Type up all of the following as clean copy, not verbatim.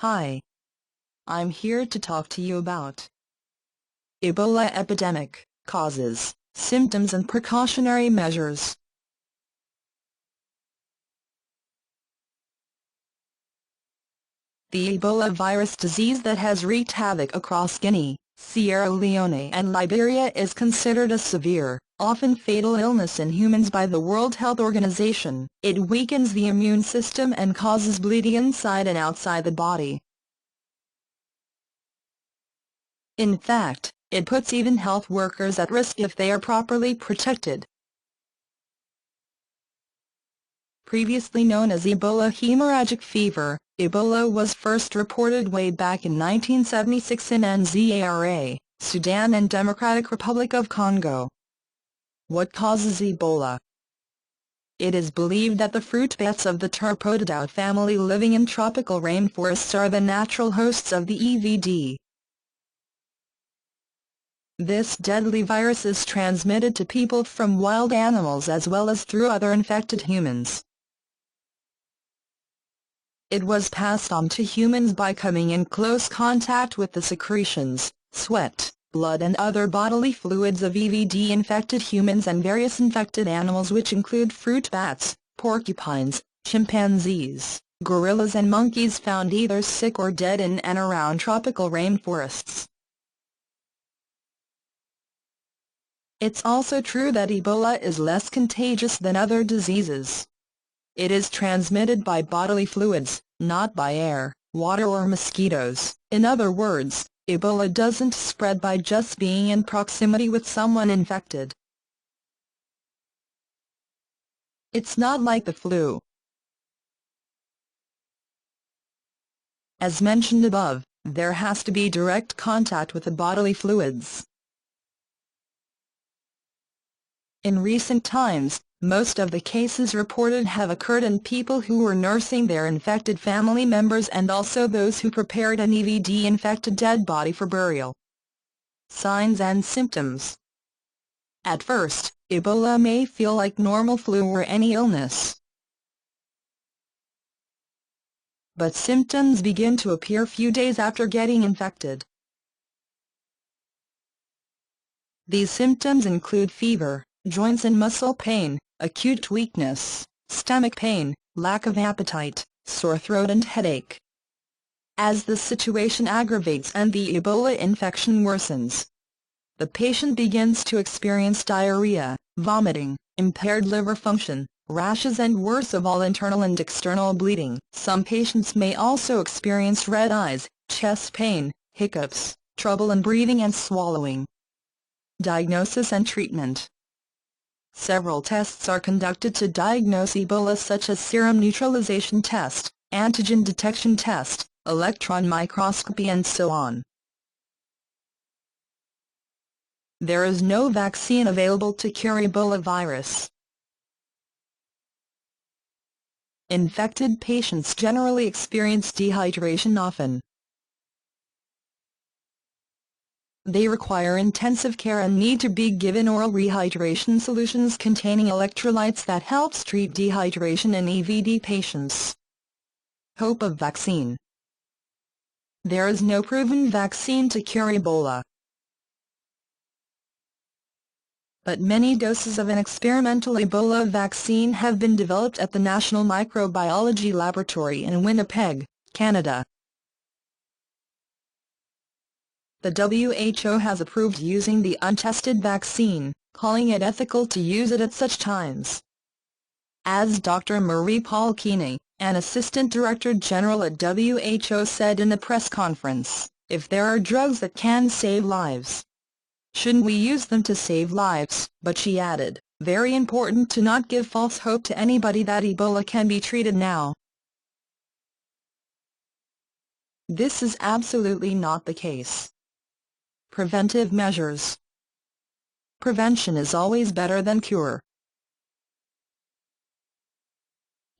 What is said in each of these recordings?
Hi. I'm here to talk to you about Ebola epidemic, causes, symptoms and precautionary measures. The Ebola virus disease that has wreaked havoc across Guinea, Sierra Leone and Liberia is considered a severe, often fatal illness in humans by the World Health Organization. It weakens the immune system and causes bleeding inside and outside the body. In fact, it puts even health workers at risk if they are properly protected. Previously known as Ebola hemorrhagic fever, Ebola was first reported way back in 1976 in Nzara, Sudan and Democratic Republic of Congo. What causes Ebola? It is believed that the fruit bats of the Pteropodidae family living in tropical rainforests are the natural hosts of the EVD. This deadly virus is transmitted to people from wild animals as well as through other infected humans. It was passed on to humans by coming in close contact with the secretions, sweat, blood and other bodily fluids of EVD-infected humans and various infected animals which include fruit bats, porcupines, chimpanzees, gorillas and monkeys found either sick or dead in and around tropical rainforests. It's also true that Ebola is less contagious than other diseases. It is transmitted by bodily fluids, not by air, water or mosquitoes. In other words, Ebola doesn't spread by just being in proximity with someone infected. It's not like the flu. As mentioned above, there has to be direct contact with the bodily fluids. In recent times, most of the cases reported have occurred in people who were nursing their infected family members and also those who prepared an EVD-infected dead body for burial. Signs and symptoms. At first, Ebola may feel like normal flu or any illness. But symptoms begin to appear few days after getting infected. These symptoms include fever, joints and muscle pain, acute weakness, stomach pain, lack of appetite, sore throat and headache. As the situation aggravates and the Ebola infection worsens, the patient begins to experience diarrhea, vomiting, impaired liver function, rashes and worst of all internal and external bleeding. Some patients may also experience red eyes, chest pain, hiccups, trouble in breathing and swallowing. Diagnosis and treatment. Several tests are conducted to diagnose Ebola such as serum neutralization test, antigen detection test, electron microscopy and so on. There is no vaccine available to cure Ebola virus. Infected patients generally experience dehydration often. They require intensive care and need to be given oral rehydration solutions containing electrolytes that helps treat dehydration in EVD patients. Hope of vaccine. There is no proven vaccine to cure Ebola. But many doses of an experimental Ebola vaccine have been developed at the National Microbiology Laboratory in Winnipeg, Canada. The WHO has approved using the untested vaccine, calling it ethical to use it at such times. As Dr. Marie-Paul Keeney, an Assistant Director General at WHO said in a press conference, if there are drugs that can save lives, shouldn't we use them to save lives? But she added, very important to not give false hope to anybody that Ebola can be treated now. This is absolutely not the case. Preventive measures. Prevention is always better than cure.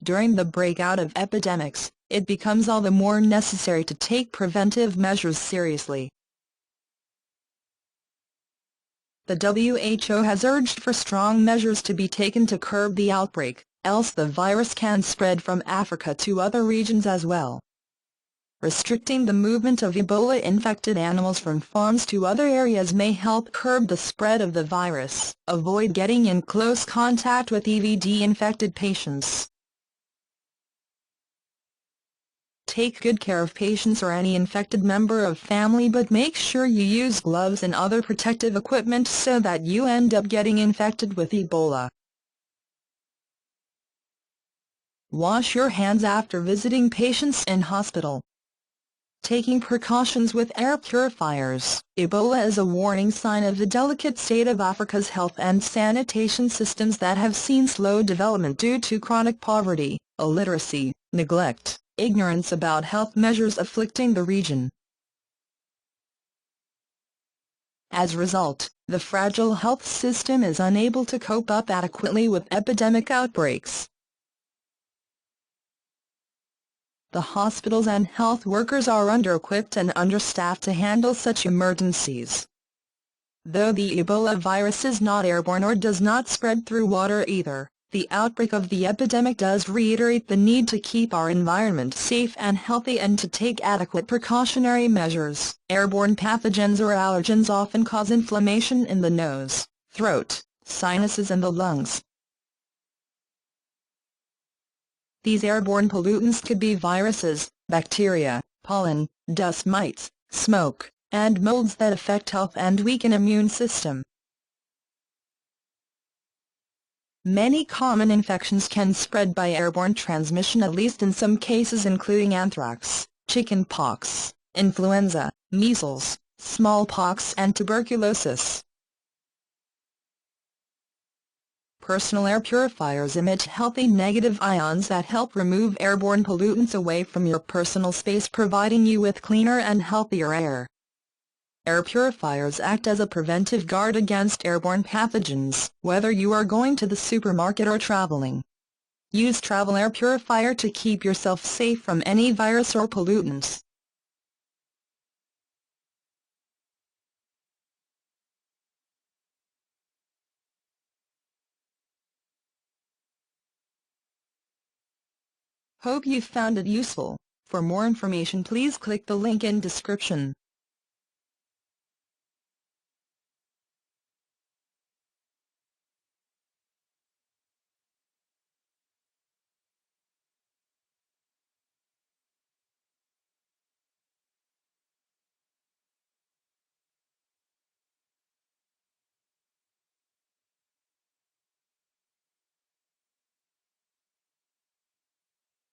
During the breakout of epidemics, it becomes all the more necessary to take preventive measures seriously. The WHO has urged for strong measures to be taken to curb the outbreak, else the virus can spread from Africa to other regions as well. Restricting the movement of Ebola-infected animals from farms to other areas may help curb the spread of the virus. Avoid getting in close contact with EVD-infected patients. Take good care of patients or any infected member of family, but make sure you use gloves and other protective equipment so that you end up getting infected with Ebola. Wash your hands after visiting patients in hospital. Taking precautions with air purifiers. Ebola is a warning sign of the delicate state of Africa's health and sanitation systems that have seen slow development due to chronic poverty, illiteracy, neglect, ignorance about health measures afflicting the region. As a result, the fragile health system is unable to cope up adequately with epidemic outbreaks. The hospitals and health workers are under-equipped and understaffed to handle such emergencies. Though the Ebola virus is not airborne or does not spread through water either, the outbreak of the epidemic does reiterate the need to keep our environment safe and healthy and to take adequate precautionary measures. Airborne pathogens or allergens often cause inflammation in the nose, throat, sinuses and the lungs. These airborne pollutants could be viruses, bacteria, pollen, dust mites, smoke, and molds that affect health and weaken immune system. Many common infections can spread by airborne transmission, at least in some cases, including anthrax, chickenpox, influenza, measles, smallpox and tuberculosis. Personal air purifiers emit healthy negative ions that help remove airborne pollutants away from your personal space, providing you with cleaner and healthier air. Air purifiers act as a preventive guard against airborne pathogens, whether you are going to the supermarket or traveling. Use travel air purifier to keep yourself safe from any virus or pollutants. Hope you found it useful. For more information, please click the link in description.